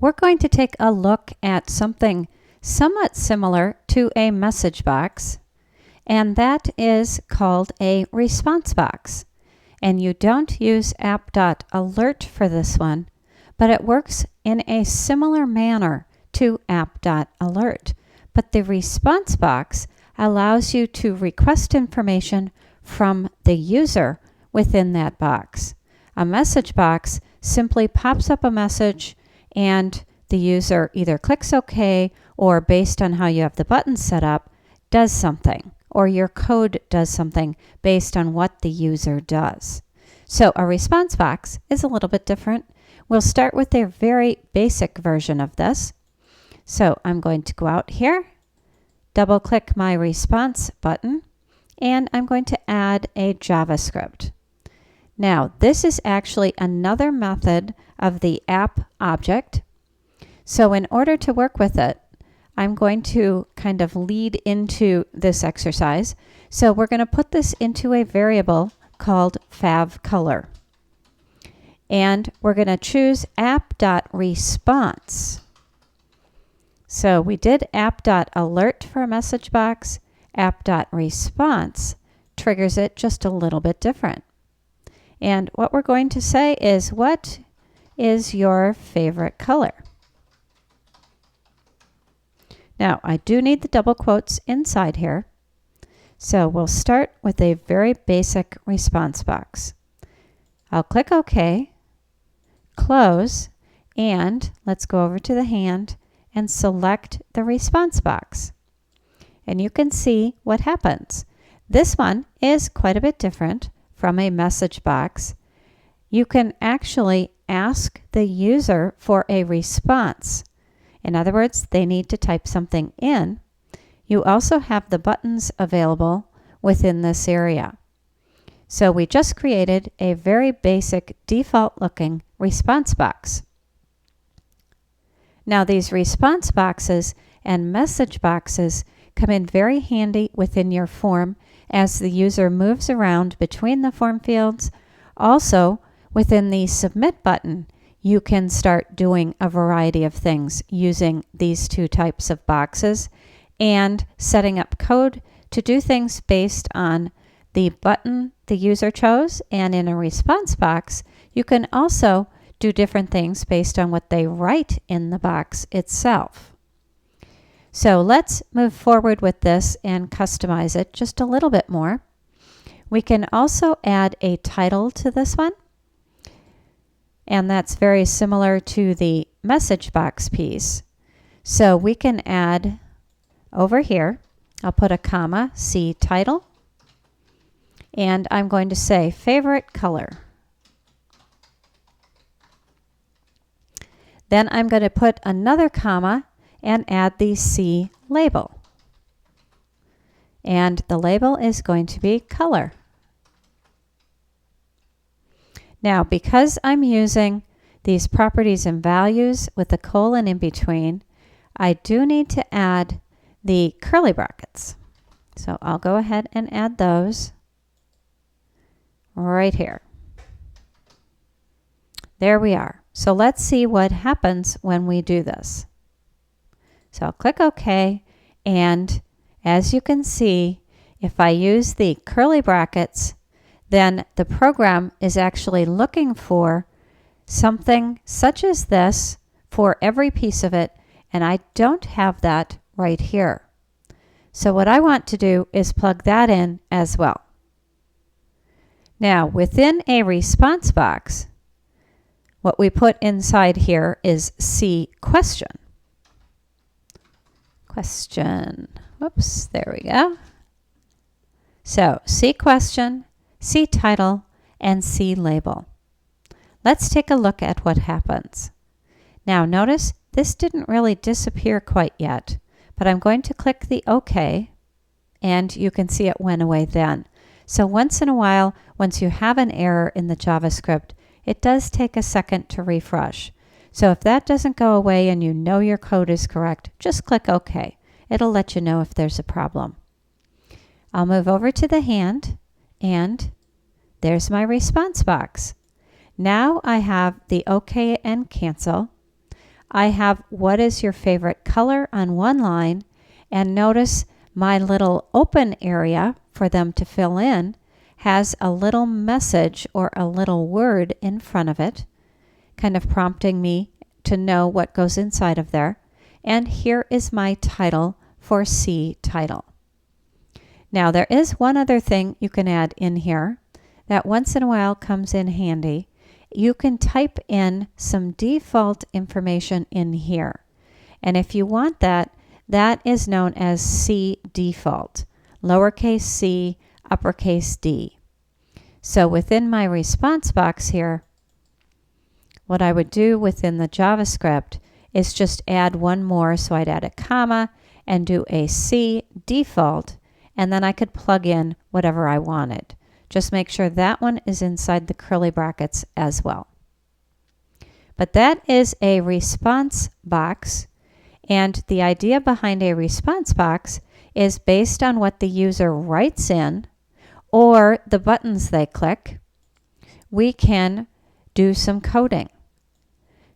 we're going to take a look at something somewhat similar to a message box, and that is called a response box. And you don't use app.alert for this one, but it works in a similar manner to app.alert. But the response box allows you to request information from the user within that box. A message box simply pops up a message and the user either clicks OK or, based on how you have the buttons set up, does something, or your code does something based on what the user does. So a response box is a little bit different. We'll start with a very basic version of this. So I'm going to go out here, double click my response button, and I'm going to add a JavaScript. Now, this is actually another method of the app object. So in order to work with it, I'm going to kind of lead into this exercise. So we're going to put this into a variable called favColor. And we're going to choose app.response. So we did app.alert for a message box. App.response triggers it just a little bit different. And what we're going to say is, what is your favorite color? Now, I do need the double quotes inside here. So we'll start with a very basic response box. I'll click OK, close, and let's go over to the hand and select the response box. And you can see what happens. This one is quite a bit different from a message box. You can actually ask the user for a response. In other words, they need to type something in. You also have the buttons available within this area. So we just created a very basic default looking response box. Now these response boxes and message boxes come in very handy within your form as the user moves around between the form fields. Also, within the submit button, you can start doing a variety of things using these two types of boxes and setting up code to do things based on the button the user chose. And in a response box, you can also do different things based on what they write in the box itself. So let's move forward with this and customize it just a little bit more. We can also add a title to this one. And that's very similar to the message box piece. So we can add over here, I'll put a comma, C title, and I'm going to say favorite color. Then I'm going to put another comma and add the C label. And the label is going to be color. Now, because I'm using these properties and values with a colon in between, I do need to add the curly brackets. So I'll go ahead and add those right here. There we are. So let's see what happens when we do this. So I'll click OK, and as you can see, if I use the curly brackets, then the program is actually looking for something such as this for every piece of it, and I don't have that right here. So what I want to do is plug that in as well. Now, within a response box, what we put inside here is C question. Question. Whoops, there we go. So C question, C title, and C label. Let's take a look at what happens. Now notice this didn't really disappear quite yet, but I'm going to click the OK, and you can see it went away then. So once in a while, once you have an error in the JavaScript, it does take a second to refresh. So if that doesn't go away and you know your code is correct, just click OK. It'll let you know if there's a problem. I'll move over to the hand, and there's my response box. Now I have the OK and cancel. I have what is your favorite color on one line, and notice my little open area for them to fill in has a little message or a little word in front of it, kind of prompting me to know what goes inside of there. And here is my title for C title. Now there is one other thing you can add in here that once in a while comes in handy. You can type in some default information in here. And if you want that, that is known as C default, lowercase c, uppercase D. So within my response box here, what I would do within the JavaScript is just add one more. So I'd add a comma and do a C default, and then I could plug in whatever I wanted. Just make sure that one is inside the curly brackets as well. But that is a response box, and the idea behind a response box is based on what the user writes in or the buttons they click. We can do some coding.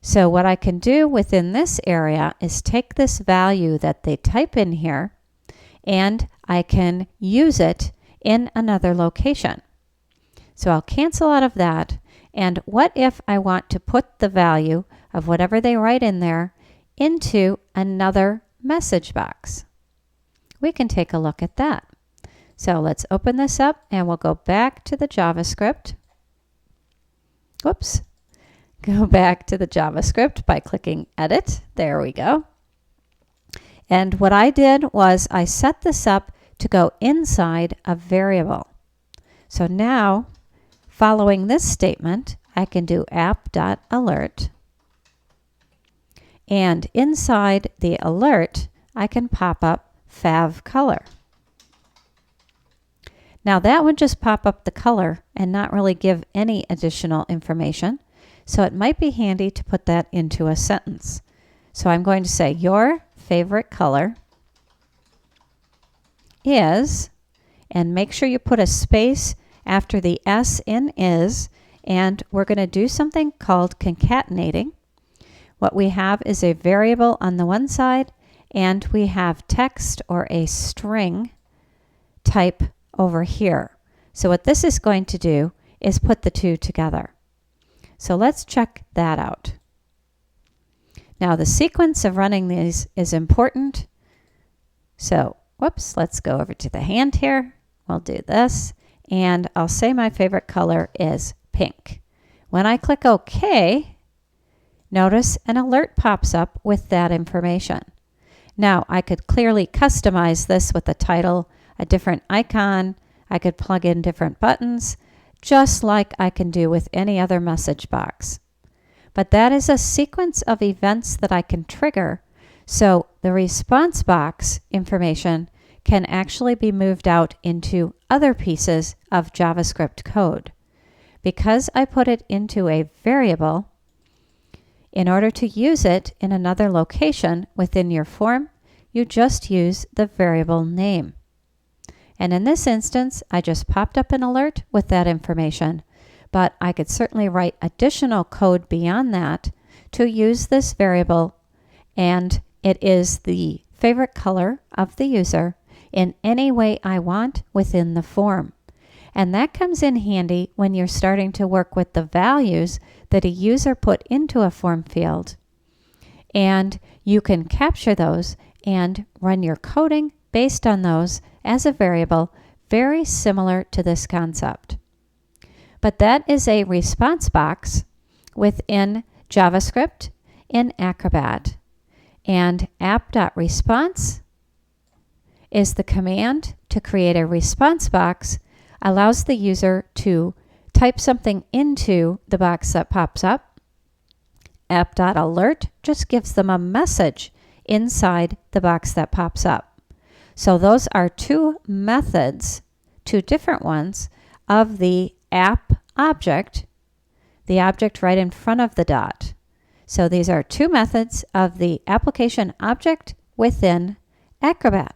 So what I can do within this area is take this value that they type in here, and I can use it in another location. So I'll cancel out of that. And what if I want to put the value of whatever they write in there into another message box? We can take a look at that. So let's open this up and we'll go back to the JavaScript. Whoops. Go back to the JavaScript by clicking Edit. There we go. And what I did was I set this up to go inside a variable. So now, following this statement, I can do app.alert. And inside the alert, I can pop up fav color. Now that would just pop up the color and not really give any additional information. So it might be handy to put that into a sentence. So I'm going to say your favorite color is, and make sure you put a space after the S in is, and we're going to do something called concatenating. What we have is a variable on the one side, and we have text or a string type over here. So what this is going to do is put the two together. So let's check that out. Now the sequence of running these is important. So, whoops, let's go over to the hand here. We'll do this, and I'll say my favorite color is pink. When I click OK, notice an alert pops up with that information. Now I could clearly customize this with a title, a different icon. I could plug in different buttons, just like I can do with any other message box. But that is a sequence of events that I can trigger, so the response box information can actually be moved out into other pieces of JavaScript code. Because I put it into a variable, in order to use it in another location within your form, you just use the variable name. And in this instance, I just popped up an alert with that information, but I could certainly write additional code beyond that to use this variable, and it is the favorite color of the user in any way I want within the form. And that comes in handy when you're starting to work with the values that a user put into a form field. And you can capture those and run your coding based on those as a variable, very similar to this concept. But that is a response box within JavaScript in Acrobat. And app.response is the command to create a response box, allows the user to type something into the box that pops up. App.alert just gives them a message inside the box that pops up. So those are two methods, two different ones, of the app object, the object right in front of the dot. So these are two methods of the application object within Acrobat.